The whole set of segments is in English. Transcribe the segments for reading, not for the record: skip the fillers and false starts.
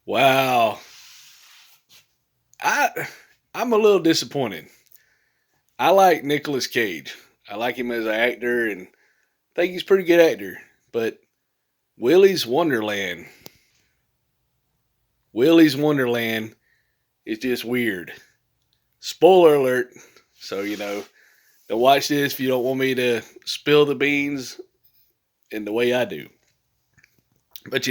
Wow. I I'm a little disappointed. I like Nicolas Cage. I like him as an actor and think he's a pretty good actor. But Willy's Wonderland. Willy's Wonderland is just weird. Spoiler alert. So, don't watch this if you don't want me to spill the beans in the way I do. But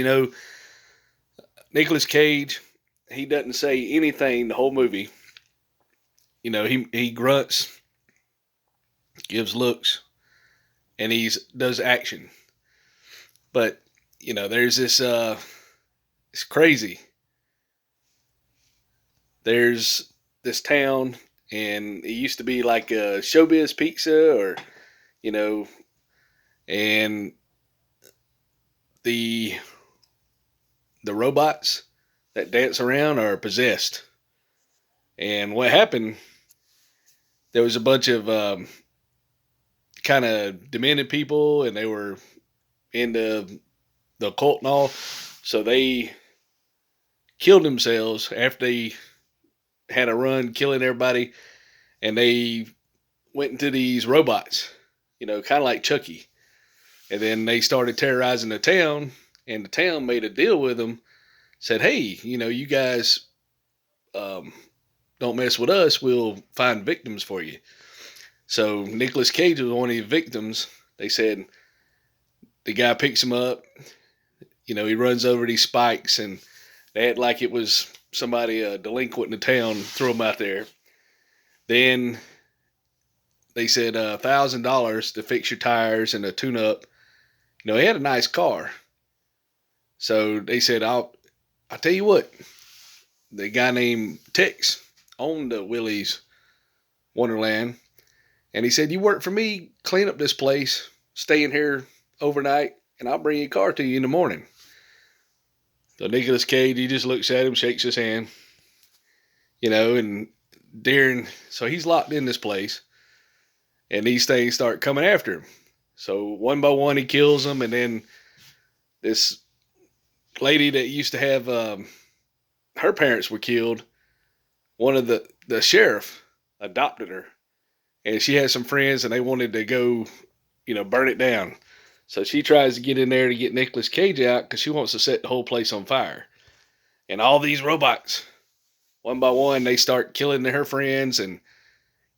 Nicolas Cage, he doesn't say anything the whole movie. He grunts, gives looks, and he does action. But there's this. It's crazy. There's this town, and it used to be like a Showbiz Pizza, or you know, and the the robots that dance around are possessed. And what happened? There was a bunch of kind of demented people, and they were into the occult and all. So they killed themselves after they had a run killing everybody, and they went into these robots, kind of like Chucky. And then they started terrorizing the town, and the town made a deal with them, said, "Hey, you guys don't mess with us, we'll find victims for you." So Nicolas Cage was one of the victims. They said the guy picks him up, he runs over these spikes, and they act like it was somebody, a delinquent in the town, threw him out there. Then they said $1,000 to fix your tires and a tune-up. He had a nice car. So they said, I'll tell you what, the guy named Tex owned the Willy's Wonderland. And he said, "You work for me, clean up this place, stay in here overnight, and I'll bring your car to you in the morning." So Nicolas Cage, he just looks at him, shakes his hand, and so he's locked in this place, and these things start coming after him. So one by one, he kills them, and then this lady that used to have, her parents were killed. One of the sheriff adopted her, and she had some friends, and they wanted to go, burn it down. So she tries to get in there to get Nicolas Cage out because she wants to set the whole place on fire. And all these robots, one by one, they start killing her friends, and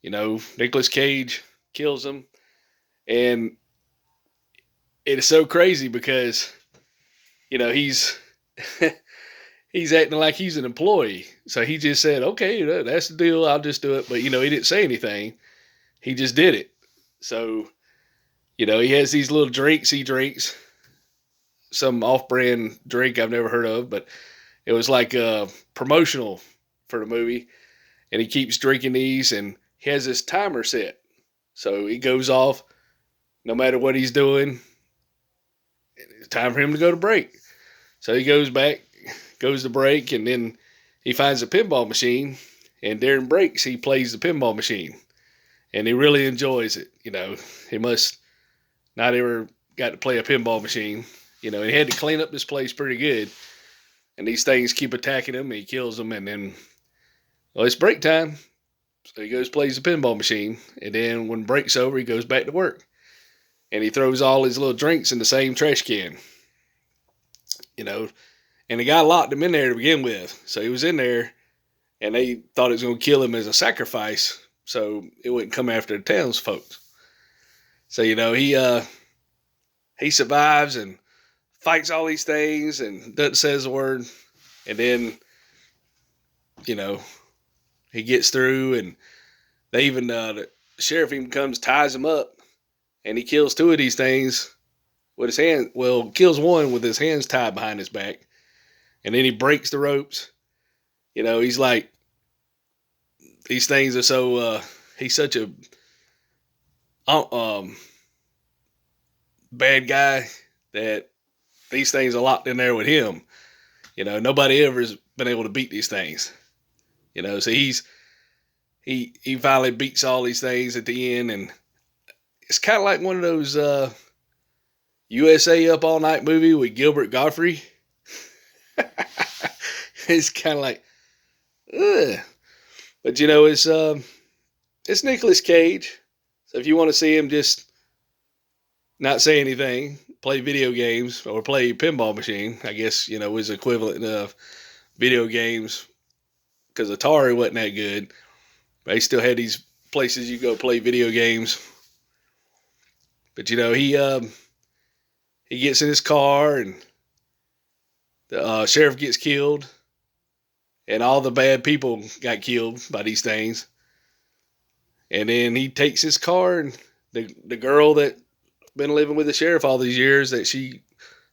Nicolas Cage kills them. And it is so crazy because he's he's acting like he's an employee. So he just said, "Okay, that's the deal, I'll just do it." But he didn't say anything. He just did it. So he has these little drinks he drinks, some off-brand drink I've never heard of, but it was like promotional for the movie. And he keeps drinking these, and he has this timer set. So it goes off no matter what he's doing. It's time for him to go to break. So he goes to break, and then he finds a pinball machine, and during breaks he plays the pinball machine. And he really enjoys it. He must not ever got to play a pinball machine. He had to clean up this place pretty good. And these things keep attacking him, and he kills them. And then, it's break time. So he goes, plays the pinball machine. And then when break's over, he goes back to work. And he throws all his little drinks in the same trash can. And the guy locked him in there to begin with. So he was in there, and they thought it was going to kill him as a sacrifice, so it wouldn't come after the townsfolk. So he survives and fights all these things and doesn't say a word. And then he gets through, and they even the sheriff even comes, ties him up, and he kills two of these things with his hand. Well, kills one with his hands tied behind his back, and then he breaks the ropes. He's like, these things are so. He's such a bad guy that these things are locked in there with him. Nobody ever has been able to beat these things. So he finally beats all these things at the end, and it's kind of like one of those USA Up All Night movie with Gilbert Gottfried. it's kind of like, ugh. But you know, it's Nicolas Cage. So if you want to see him just not say anything, play video games or play pinball machine, I guess, you know, was equivalent of video games because Atari wasn't that good. They still had these places you go play video games. But you know, he gets in his car and the sheriff gets killed, and all the bad people got killed by these things. And then he takes his car, and the girl that been living with the sheriff all these years that she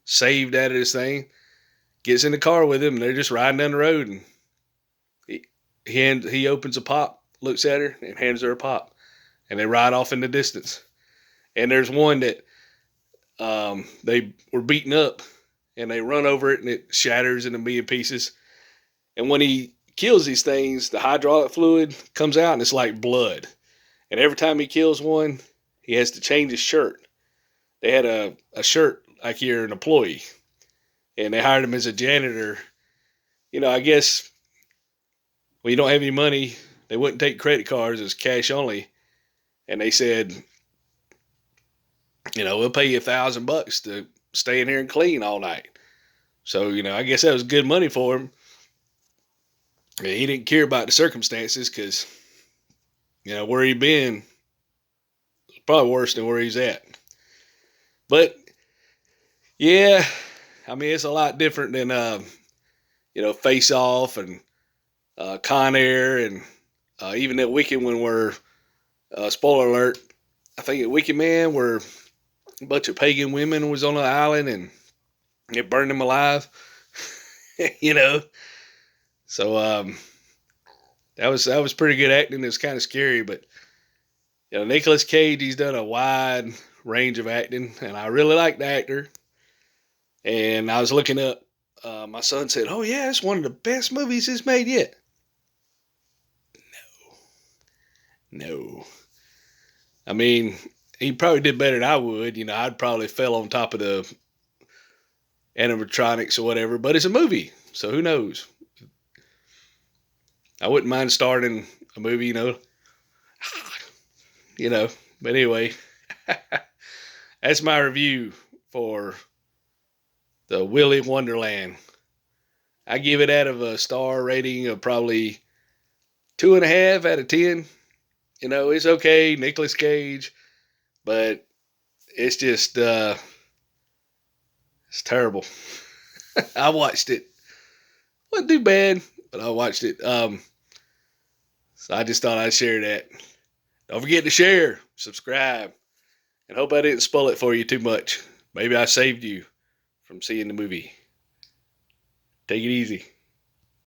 saved out of this thing gets in the car with him, and they're just riding down the road, and he opens a pop, looks at her, and hands her a pop, and they ride off in the distance. And there's one that they were beating up, and they run over it, and it shatters into a million pieces. And when he kills these things, the hydraulic fluid comes out, and it's like blood. And every time he kills one, he has to change his shirt. They had a shirt like you're an employee, and they hired him as a janitor. You know, I guess when you don't have any money, they wouldn't take credit cards as cash only. And they said, you know, we'll pay you $1,000 to stay in here and clean all night. So, you know, I guess that was good money for him. And he didn't care about the circumstances because, you know, where he'd been was probably worse than where he's at. But, yeah, I mean, it's a lot different than, you know, Face Off and Con Air and even that Wicked one where, spoiler alert, I think at Wicked Man where a bunch of pagan women was on an island and it burned them alive, you know. So that was pretty good acting. It was kind of scary, but you know, Nicolas Cage, he's done a wide range of acting, and I really like the actor. And I was looking up. My son said, "Oh yeah, it's one of the best movies he's made yet." No. I mean, he probably did better than I would. You know, I'd probably fell on top of the animatronics or whatever. But it's a movie, so who knows? I wouldn't mind starting a movie, you know. You know, but anyway, that's my review for the Willy Wonderland. I give it out of a star rating of probably 2.5 out of 10. You know, it's okay, Nicolas Cage, but it's just, it's terrible. I watched it. Wasn't too bad, but I watched it. So I just thought I'd share that. Don't forget to share, subscribe, and hope I didn't spoil it for you too much. Maybe I saved you from seeing the movie. Take it easy.